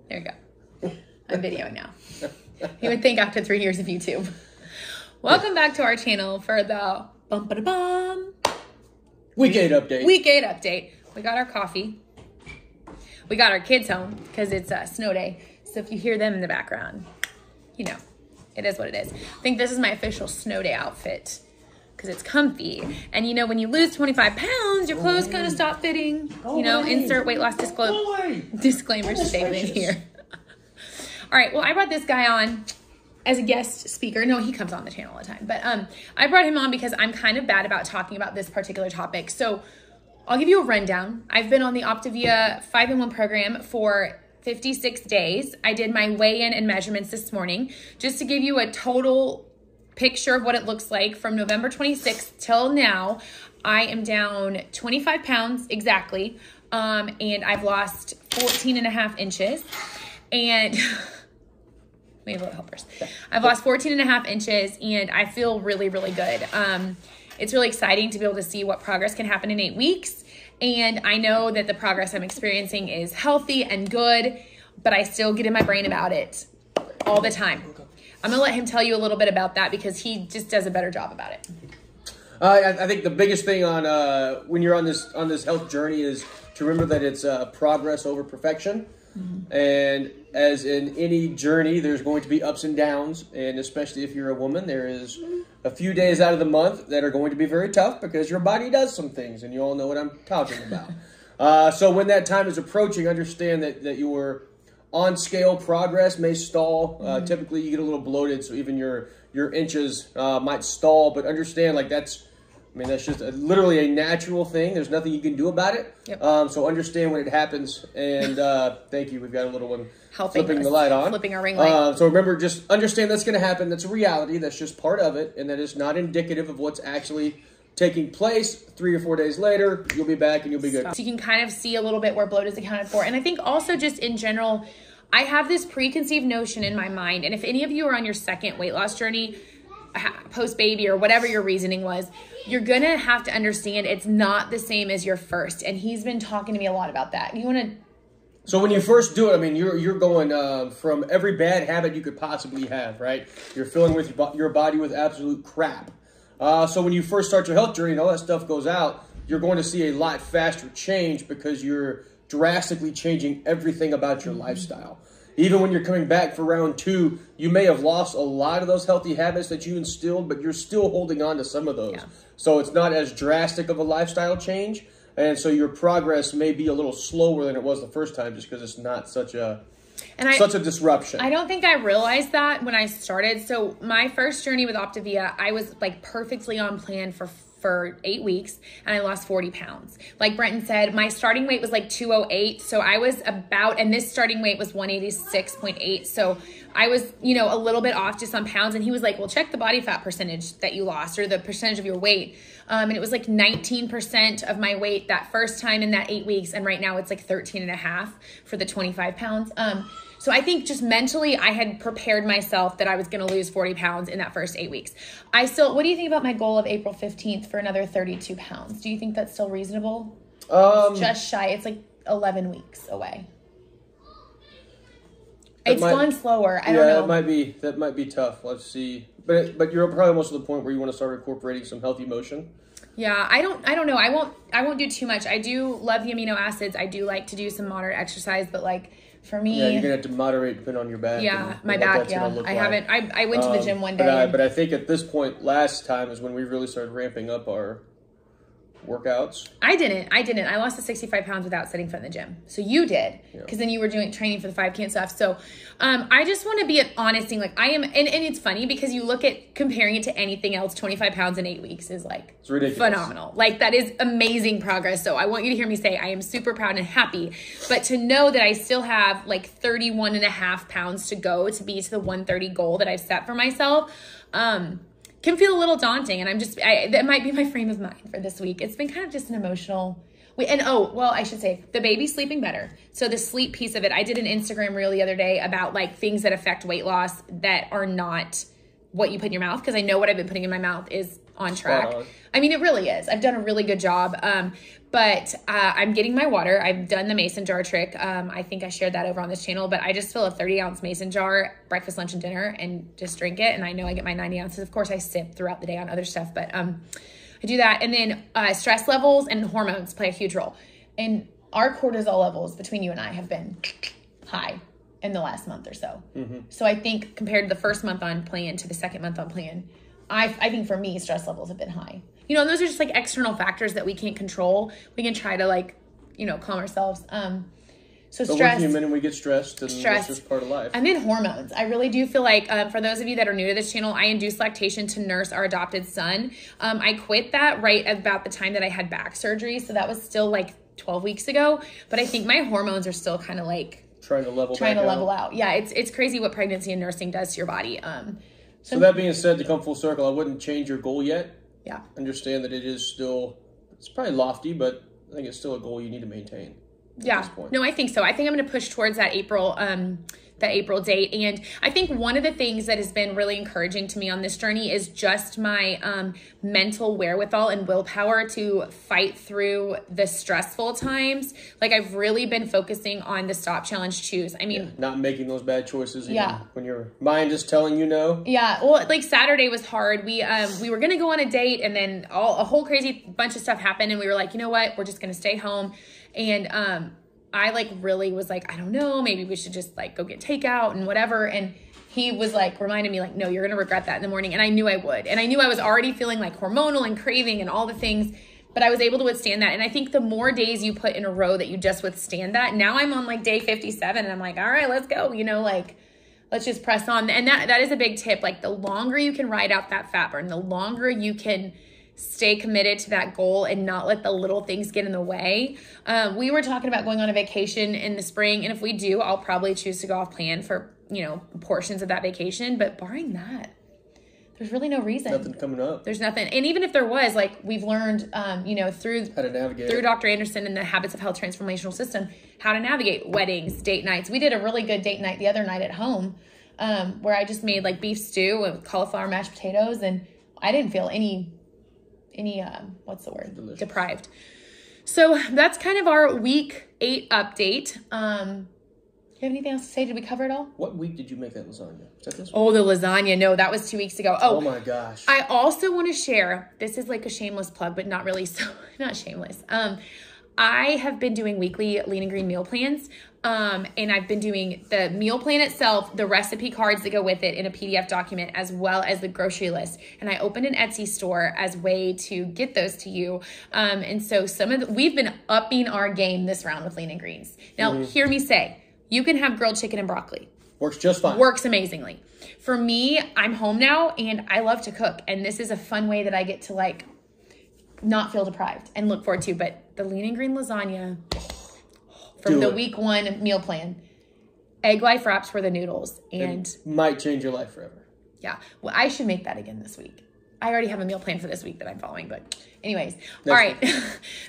There you go. I'm videoing now. You would think after 3 years of YouTube. Welcome back to our channel for the bum-ba-da-bum. Week 8 update. Week 8 update. We got our coffee. We got our kids home because it's a snow day. So if you hear them in the background, you know, it is what it is. I think this is my official snow day outfit because it's comfy. And you know, when you lose 25 pounds, your clothes kind of stop fitting. You know, insert weight loss disclaimer statement here. All right, well, I brought this guy on as a guest speaker. No, he comes on the channel all the time. But I brought him on because I'm kind of bad about talking about this particular topic. So I'll give you a rundown. I've been on the Optavia 5-in-1 program for 56 days. I did my weigh-in and measurements this morning just to give you a total picture of what it looks like from November 26th till now. I am down 25 pounds exactly, and I've lost 14.5 inches. And we have a little helpers. I've lost 14.5 inches, and I feel really, really good. It's really exciting to be able to see what progress can happen in 8 weeks. And I know that the progress I'm experiencing is healthy and good, but I still get in my brain about it all the time. I'm gonna let him tell you a little bit about that because he just does a better job about it. I think the biggest thing on when you're on this health journey is to remember that it's progress over perfection. Mm-hmm. And as in any journey, there's going to be ups and downs, and especially if you're a woman, there is a few days out of the month that are going to be very tough because your body does some things, and you all know what I'm talking about. So when that time is approaching, understand that your on-scale progress may stall. Typically, you get a little bloated, so even your inches might stall, but understand like that's just literally a natural thing. There's nothing you can do about it. Yep. So understand when it happens. And thank you. We've got a little one flipping the light on. Flipping our ring light. So remember, just understand that's going to happen. That's a reality. That's just part of it. And that is not indicative of what's actually taking place. 3 or 4 days later, you'll be back and you'll be good. So you can kind of see a little bit where bloat is accounted for. And I think also just in general, I have this preconceived notion in my mind. And if any of you are on your second weight loss journey, post-baby or whatever your reasoning was, you're going to have to understand it's not the same as your first. And he's been talking to me a lot about that. You want to... So when you first do it, you're going from every bad habit you could possibly have, right? You're filling with your body with absolute crap. So when you first start your health journey and all that stuff goes out, you're going to see a lot faster change because you're drastically changing everything about your lifestyle. Even when you're coming back for round 2, you may have lost a lot of those healthy habits that you instilled, but you're still holding on to some of those. Yeah. So it's not as drastic of a lifestyle change. And so your progress may be a little slower than it was the first time just because it's not such a disruption. I don't think I realized that when I started. So my first journey with Optavia, I was like perfectly on plan for 8 weeks and I lost 40 pounds. Like Brenton said, my starting weight was like 208. So I was and this starting weight was 186.8. So I was, a little bit off just on pounds. And he was like, well, check the body fat percentage that you lost or the percentage of your weight. And it was like 19% of my weight that first time in that 8 weeks. And right now it's like 13.5 for the 25 pounds. So I think just mentally, I had prepared myself that I was going to lose 40 pounds in that first 8 weeks. What do you think about my goal of April 15th for another 32 pounds? Do you think that's still reasonable? It's just shy. It's like 11 weeks away. It's gone slower. I don't know. That might be tough. Let's see. But you're probably almost to the point where you want to start incorporating some healthy motion. Yeah, I don't know. I won't do too much. I do love the amino acids. I do like to do some moderate exercise, but like for me, yeah, you're gonna have to moderate depending on your back. Yeah, my back. Yeah, I went to the gym one day. But I think at this point, last time is when we really started ramping up our workouts. I didn't. I lost the 65 pounds without setting foot in the gym. So you did, because then you were doing training for the 5K and stuff. So I just want to be honest, like I am, and it's funny because you look at comparing it to anything else, 25 pounds in 8 weeks is like it's ridiculous. Phenomenal. Like that is amazing progress. So I want you to hear me say I am super proud and happy, but to know that I still have like 31.5 pounds to go to be to the 130 goal that I've set for myself. Can feel a little daunting, and that might be my frame of mind for this week. It's been kind of just an emotional I should say the baby's sleeping better. So the sleep piece of it, I did an Instagram reel the other day about like things that affect weight loss that are not what you put in your mouth, because I know what I've been putting in my mouth is on track. It really is. I've done a really good job. But I'm getting my water. I've done the mason jar trick. I think I shared that over on this channel, but I just fill a 30-ounce mason jar, breakfast, lunch, and dinner, and just drink it. And I know I get my 90 ounces. Of course, I sip throughout the day on other stuff, but I do that. And then stress levels and hormones play a huge role. And our cortisol levels between you and I have been high in the last month or so. So I think compared to the first month on plan to the second month on plan, I think for me, stress levels have been high. You know, and those are just like external factors that we can't control. We can try to like, you know, calm ourselves. So but stress. We're human and we get stressed, and that's just part of life. And then hormones. I really do feel like, for those of you that are new to this channel, I induced lactation to nurse our adopted son. I quit that right about the time that I had back surgery. So that was still like 12 weeks ago. But I think my hormones are still kind of like trying to level out. Yeah, it's crazy what pregnancy and nursing does to your body. So that being said, to come full circle, I wouldn't change your goal yet. Yeah. Understand that it is still, it's probably lofty, but I think it's still a goal you need to maintain. Yeah. No, I think so. I think I'm going to push towards that April date. And I think one of the things that has been really encouraging to me on this journey is just my mental wherewithal and willpower to fight through the stressful times. Like I've really been focusing on the stop, challenge, choose. I mean, not making those bad choices. When your mind is telling you no. Yeah. Well, like Saturday was hard. We were going to go on a date, and then a whole crazy bunch of stuff happened. And we were like, you know what? We're just going to stay home. And, I like really was like, I don't know, maybe we should just like go get takeout and whatever. And he was like reminding me like, no, you're going to regret that in the morning. And I knew I would. And I knew I was already feeling like hormonal and craving and all the things, but I was able to withstand that. And I think the more days you put in a row that you just withstand that, now I'm on like day 57 and I'm like, all right, let's go, you know, like, let's just press on. And that is a big tip. Like the longer you can ride out that fat burn, the longer you can stay committed to that goal and not let the little things get in the way. We were talking about going on a vacation in the spring, and if we do, I'll probably choose to go off plan for, you know, portions of that vacation. But barring that, there's really no reason. Nothing coming up. There's nothing. And even if there was, like we've learned, you know, through how to navigate through Dr. Anderson and the Habits of Health Transformational System, how to navigate weddings, date nights. We did a really good date night the other night at home, where I just made like beef stew with cauliflower mashed potatoes, and I didn't feel any what's the word? Delicious. Deprived. So that's kind of our week 8 update. Do you have anything else to say? Did we cover it all? What week did you make that lasagna? Is that this one? Oh, the lasagna. No, that was 2 weeks ago. Oh my gosh. I also want to share, this is like a shameless plug, but not really, so not shameless. I have been doing weekly lean and green meal plans. And I've been doing the meal plan itself, the recipe cards that go with it in a PDF document, as well as the grocery list. And I opened an Etsy store as a way to get those to you. And so we've been upping our game this round with lean and greens. Now, hear me say, you can have grilled chicken and broccoli. Works just fine. Works amazingly. For me, I'm home now and I love to cook. And this is a fun way that I get to like not feel deprived and look forward to. But the lean and green lasagna from the week 1 meal plan, egg life wraps for the noodles, and it might change your life forever. Yeah. Well, I should make that again this week. I already have a meal plan for this week that I'm following, but anyways. All right.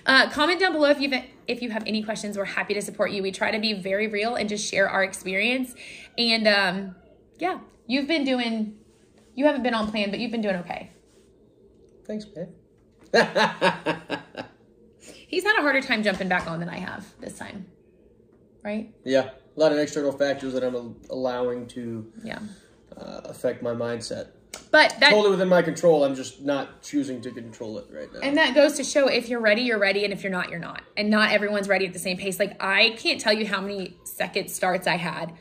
Comment down below if you have any questions. We're happy to support you. We try to be very real and just share our experience. And yeah, you haven't been on plan, but you've been doing okay. Thanks, babe. He's had a harder time jumping back on than I have this time. Right? Yeah. A lot of external factors that I'm allowing to affect my mindset. But that's totally within my control. I'm just not choosing to control it right now. And that goes to show if you're ready, you're ready. And if you're not, you're not. And not everyone's ready at the same pace. Like I can't tell you how many second starts I had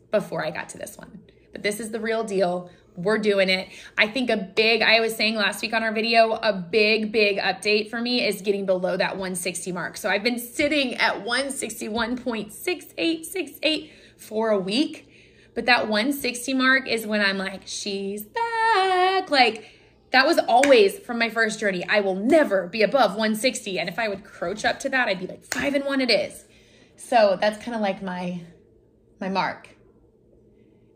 before I got to this one. But this is the real deal. We're doing it. I think I was saying last week on our video, a big update for me is getting below that 160 mark. So I've been sitting at 161.6868 for a week. But that 160 mark is when I'm like, she's back. Like that was always from my first journey. I will never be above 160. And if I would crouch up to that, I'd be like 5-1 it is. So that's kind of like my mark.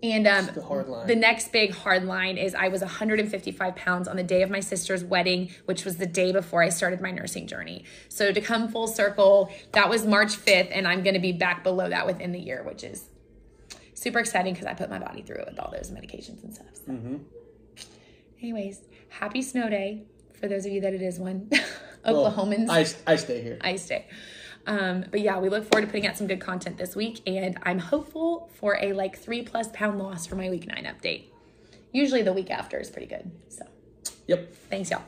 And the hard line. The next big hard line is I was 155 pounds on the day of my sister's wedding, which was the day before I started my nursing journey. So to come full circle, that was March 5th, and I'm going to be back below that within the year, which is super exciting because I put my body through it with all those medications and stuff. So. Anyways, happy snow day for those of you that it is one. Oklahomans. I stay here. I stay. But yeah, we look forward to putting out some good content this week, and I'm hopeful for a 3+ pound loss for my week 9 update. Usually the week after is pretty good. So, yep. Thanks, y'all.